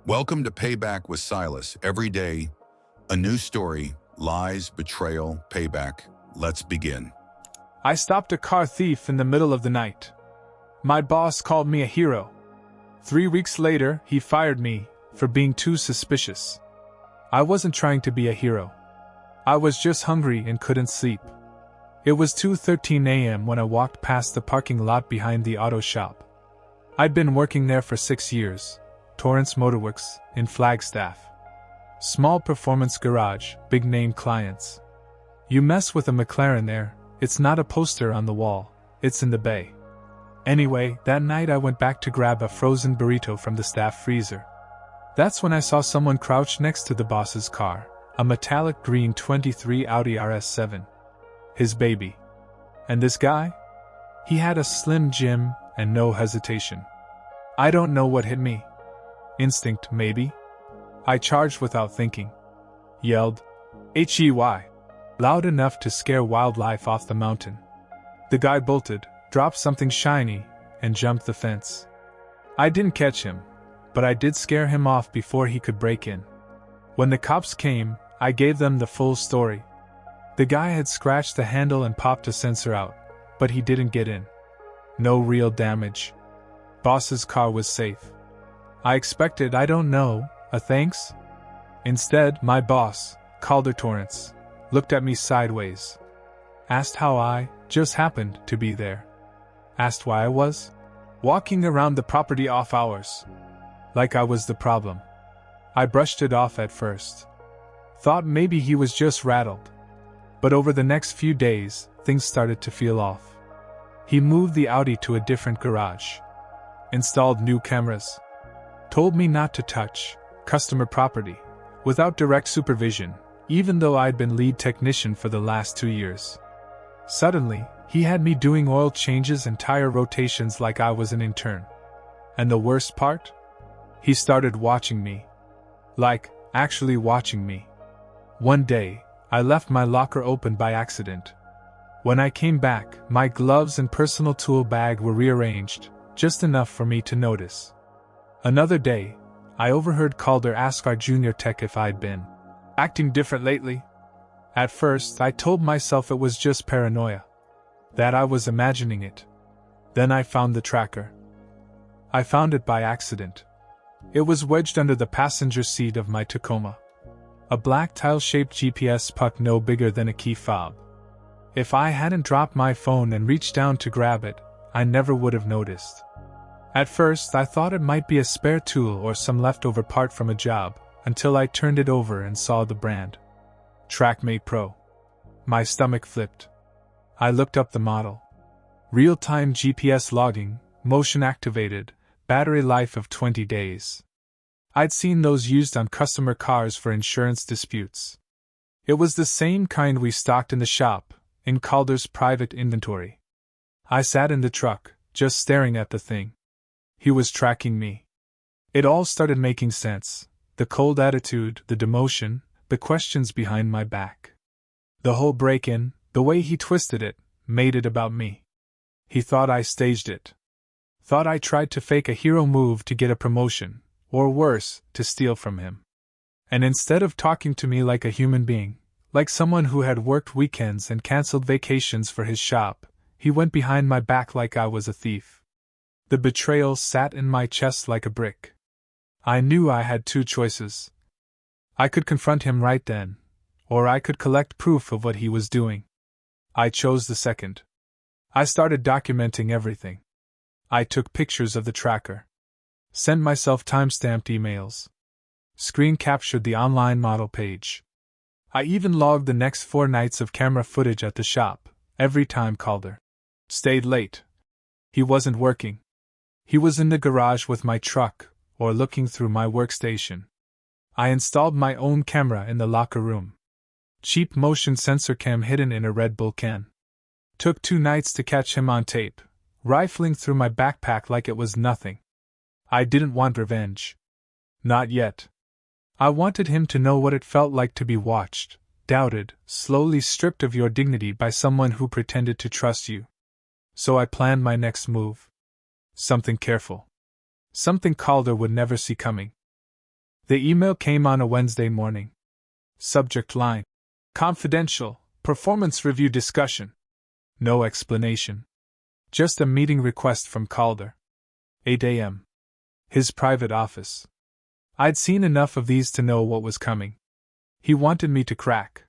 Welcome to Payback with Silas. Every day, a new story, lies, betrayal, payback. Let's begin. I stopped a car thief in the middle of the night. My boss called me a hero. 3 weeks later, he fired me for being too suspicious. I wasn't trying to be a hero. I was just hungry and couldn't sleep. It was 2:13 a.m. when I walked past the parking lot behind the auto shop. I'd been working there for 6 years, Torrance Motorworks, in Flagstaff. Small performance garage, big name clients. You mess with a McLaren there, it's not a poster on the wall, it's in the bay. Anyway, that night I went back to grab a frozen burrito from the staff freezer. That's when I saw someone crouched next to the boss's car, a metallic green 23 Audi RS7. His baby. And this guy? He had a Slim Jim and no hesitation. I don't know what hit me. Instinct, maybe? I charged without thinking. Yelled, "Hey!" loud enough to scare wildlife off the mountain. The guy bolted, dropped something shiny, and jumped the fence. I didn't catch him, but I did scare him off before he could break in. When the cops came, I gave them the full story. The guy had scratched the handle and popped a sensor out, but he didn't get in. No real damage. Boss's car was safe. I expected, I don't know, a thanks? Instead, my boss, Calder Torrance, looked at me sideways. Asked how I just happened to be there. Asked why I was walking around the property off hours. Like I was the problem. I brushed it off at first. Thought maybe he was just rattled. But over the next few days, things started to feel off. He moved the Audi to a different garage. Installed new cameras. Told me not to touch customer property without direct supervision, even though I'd been lead technician for the last 2 years. Suddenly, he had me doing oil changes and tire rotations like I was an intern. And the worst part? He started watching me. Like, actually watching me. One day, I left my locker open by accident. When I came back, my gloves and personal tool bag were rearranged, just enough for me to notice. Another day, I overheard Calder ask our junior tech if I'd been acting different lately. At first, I told myself it was just paranoia. That I was imagining it. Then I found the tracker. I found it by accident. It was wedged under the passenger seat of my Tacoma. A black tile-shaped GPS puck no bigger than a key fob. If I hadn't dropped my phone and reached down to grab it, I never would have noticed. At first, I thought it might be a spare tool or some leftover part from a job, until I turned it over and saw the brand. TrackMate Pro. My stomach flipped. I looked up the model. Real-time GPS logging, motion-activated, battery life of 20 days. I'd seen those used on customer cars for insurance disputes. It was the same kind we stocked in the shop, in Calder's private inventory. I sat in the truck, just staring at the thing. He was tracking me. It all started making sense. The cold attitude, the demotion, the questions behind my back. The whole break-in, the way he twisted it, made it about me. He thought I staged it. Thought I tried to fake a hero move to get a promotion, or worse, to steal from him. And instead of talking to me like a human being, like someone who had worked weekends and canceled vacations for his shop, he went behind my back like I was a thief. The betrayal sat in my chest like a brick. I knew I had two choices. I could confront him right then, or I could collect proof of what he was doing. I chose the second. I started documenting everything. I took pictures of the tracker. Sent myself time-stamped emails. Screen captured the online model page. I even logged the next 4 nights of camera footage at the shop, every time Calder stayed late. He wasn't working. He was in the garage with my truck, or looking through my workstation. I installed my own camera in the locker room. Cheap motion sensor cam hidden in a Red Bull can. Took 2 nights to catch him on tape, rifling through my backpack like it was nothing. I didn't want revenge. Not yet. I wanted him to know what it felt like to be watched, doubted, slowly stripped of your dignity by someone who pretended to trust you. So I planned my next move. Something careful. Something Calder would never see coming. The email came on a Wednesday morning. Subject line: Confidential, performance review discussion. No explanation. Just a meeting request from Calder. 8 a.m. His private office. I'd seen enough of these to know what was coming. He wanted me to crack.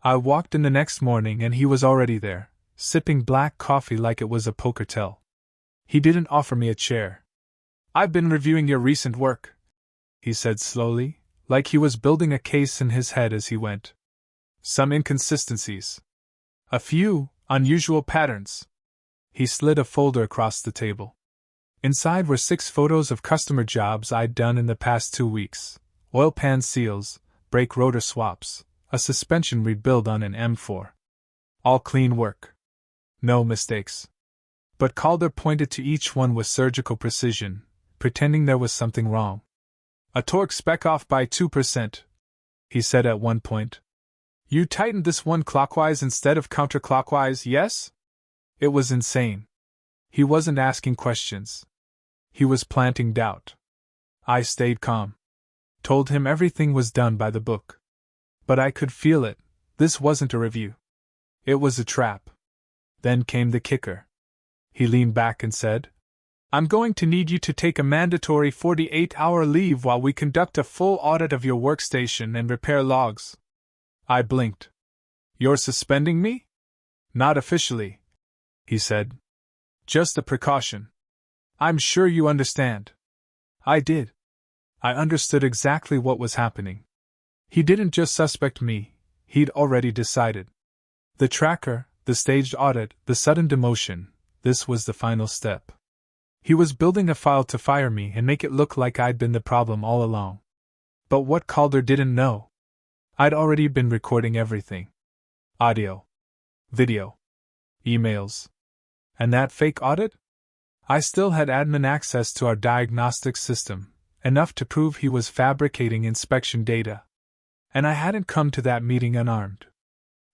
I walked in the next morning and he was already there, sipping black coffee like it was a poker tell. He didn't offer me a chair. "I've been reviewing your recent work," he said slowly, like he was building a case in his head as he went. "Some inconsistencies. A few unusual patterns." He slid a folder across the table. Inside were 6 photos of customer jobs I'd done in the past 2 weeks: oil pan seals, brake rotor swaps, a suspension rebuild on an M4. All clean work. No mistakes. But Calder pointed to each one with surgical precision, pretending there was something wrong. "A torque spec off by 2%, he said at one point. "You tightened this one clockwise instead of counterclockwise, yes?" It was insane. He wasn't asking questions. He was planting doubt. I stayed calm. Told him everything was done by the book. But I could feel it. This wasn't a review. It was a trap. Then came the kicker. He leaned back and said, "I'm going to need you to take a mandatory 48-hour leave while we conduct a full audit of your workstation and repair logs." I blinked. "You're suspending me?" "Not officially," he said. "Just a precaution. I'm sure you understand." I did. I understood exactly what was happening. He didn't just suspect me, he'd already decided. The tracker, the staged audit, the sudden demotion, this was the final step. He was building a file to fire me and make it look like I'd been the problem all along. But what Calder didn't know: I'd already been recording everything. Audio. Video. Emails. And that fake audit? I still had admin access to our diagnostic system, enough to prove he was fabricating inspection data. And I hadn't come to that meeting unarmed.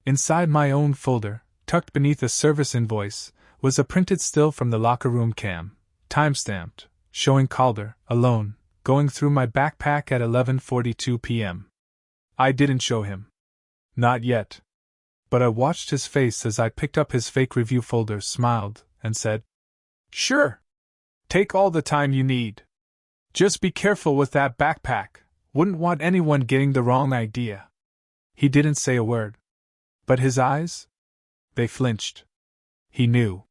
Inside my own folder, tucked beneath a service invoice, was a printed still from the locker room cam, time-stamped, showing Calder, alone, going through my backpack at 11:42 p.m. I didn't show him. Not yet. But I watched his face as I picked up his fake review folder, smiled, and said, "Sure. Take all the time you need. Just be careful with that backpack. Wouldn't want anyone getting the wrong idea." He didn't say a word. But his eyes? They flinched. He knew.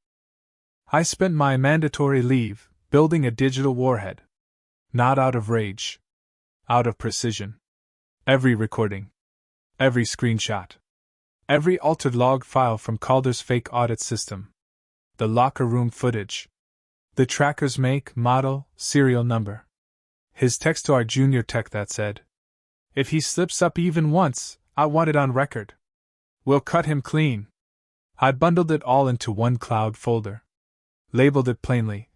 I spent my mandatory leave building a digital warhead. Not out of rage. Out of precision. Every recording. Every screenshot. Every altered log file from Calder's fake audit system. The locker room footage. The tracker's make, model, serial number. His text to our junior tech that said, "If he slips up even once, I want it on record. We'll cut him clean." I bundled it all into one cloud folder. Labeled it plainly: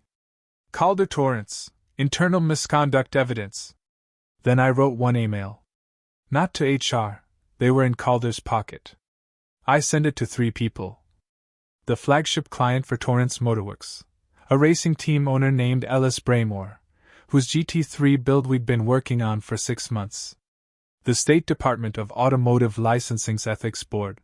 Calder Torrance, Internal Misconduct Evidence. Then I wrote one email. Not to HR, they were in Calder's pocket. I sent it to 3 people. The flagship client for Torrance Motorworks, a racing team owner named Ellis Braymore, whose GT3 build we'd been working on for 6 months. The State Department of Automotive Licensing's Ethics Board.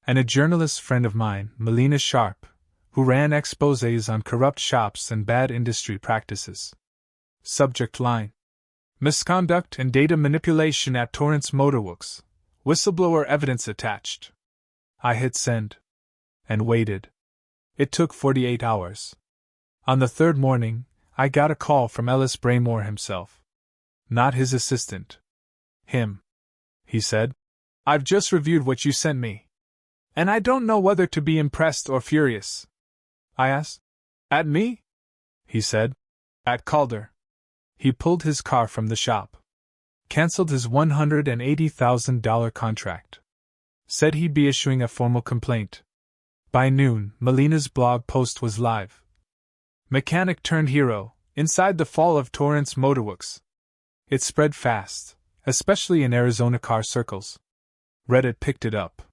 And a journalist friend of mine, Melina Sharp, who ran exposés on corrupt shops and bad industry practices. Subject line: Misconduct and data manipulation at Torrance Motorworks. Whistleblower evidence attached. I hit send. And waited. It took 48 hours. On the 3rd morning, I got a call from Ellis Braymore himself. Not his assistant. Him. He said, "I've just reviewed what you sent me. And I don't know whether to be impressed or furious." I asked. "At me?" He said. "At Calder." He pulled his car from the shop. Cancelled his $180,000 contract. Said he'd be issuing a formal complaint. By noon, Melina's blog post was live. Mechanic turned hero, inside the fall of Torrance Motorworks. It spread fast, especially in Arizona car circles. Reddit picked it up.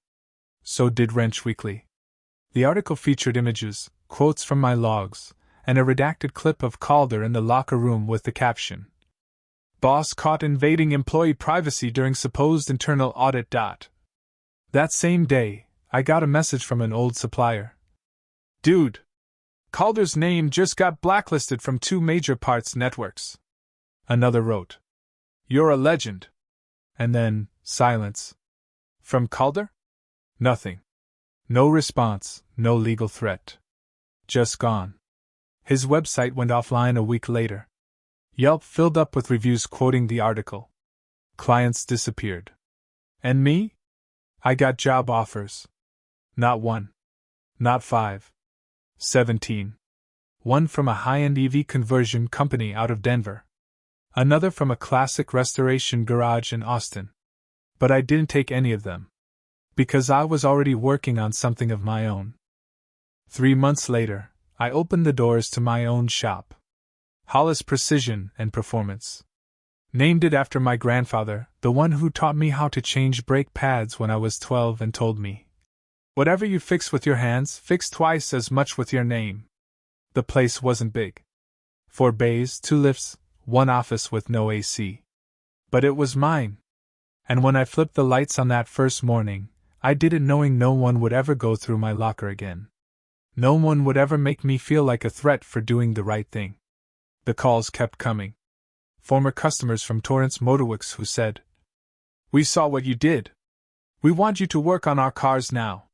So did Wrench Weekly. The article featured images, quotes from my logs, and a redacted clip of Calder in the locker room with the caption, Boss caught invading employee privacy during supposed internal audit. That same day, I got a message from an old supplier. Dude, Calder's name just got blacklisted from 2 major parts networks. Another wrote, You're a legend. And then, silence. From Calder? Nothing. No response, no legal threat. Just gone. His website went offline a week later. Yelp filled up with reviews quoting the article. Clients disappeared. And me? I got job offers. Not 1. Not 5. 17. One from a high-end EV conversion company out of Denver. Another from a classic restoration garage in Austin. But I didn't take any of them. Because I was already working on something of my own. 3 months later, I opened the doors to my own shop. Hollis Precision and Performance. Named it after my grandfather, the one who taught me how to change brake pads when I was 12 and told me, Whatever you fix with your hands, fix twice as much with your name. The place wasn't big. 4 bays, 2 lifts, 1 office with no AC. But it was mine. And when I flipped the lights on that first morning, I did it knowing no one would ever go through my locker again. No one would ever make me feel like a threat for doing the right thing. The calls kept coming. Former customers from Torrance Motorworks who said, We saw what you did. We want you to work on our cars now.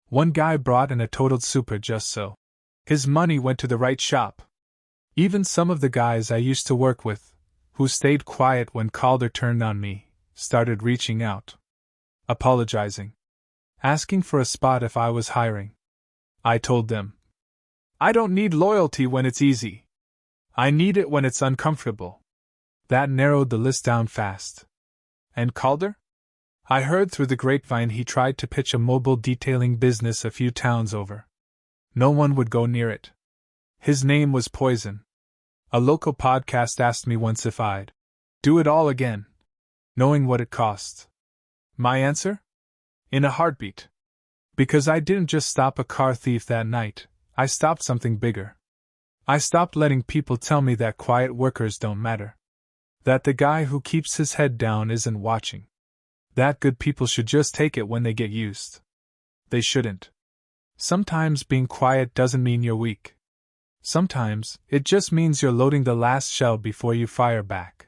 One guy brought in a totaled Supra just so his money went to the right shop. Even some of the guys I used to work with, who stayed quiet when Calder turned on me, started reaching out. Apologizing. Asking for a spot if I was hiring. I told them, I don't need loyalty when it's easy. I need it when it's uncomfortable. That narrowed the list down fast. And Calder? I heard through the grapevine he tried to pitch a mobile detailing business a few towns over. No one would go near it. His name was poison. A local podcast asked me once if I'd do it all again, knowing what it cost. My answer? In a heartbeat. Because I didn't just stop a car thief that night, I stopped something bigger. I stopped letting people tell me that quiet workers don't matter. That the guy who keeps his head down isn't watching. That good people should just take it when they get used. They shouldn't. Sometimes being quiet doesn't mean you're weak. Sometimes, it just means you're loading the last shell before you fire back.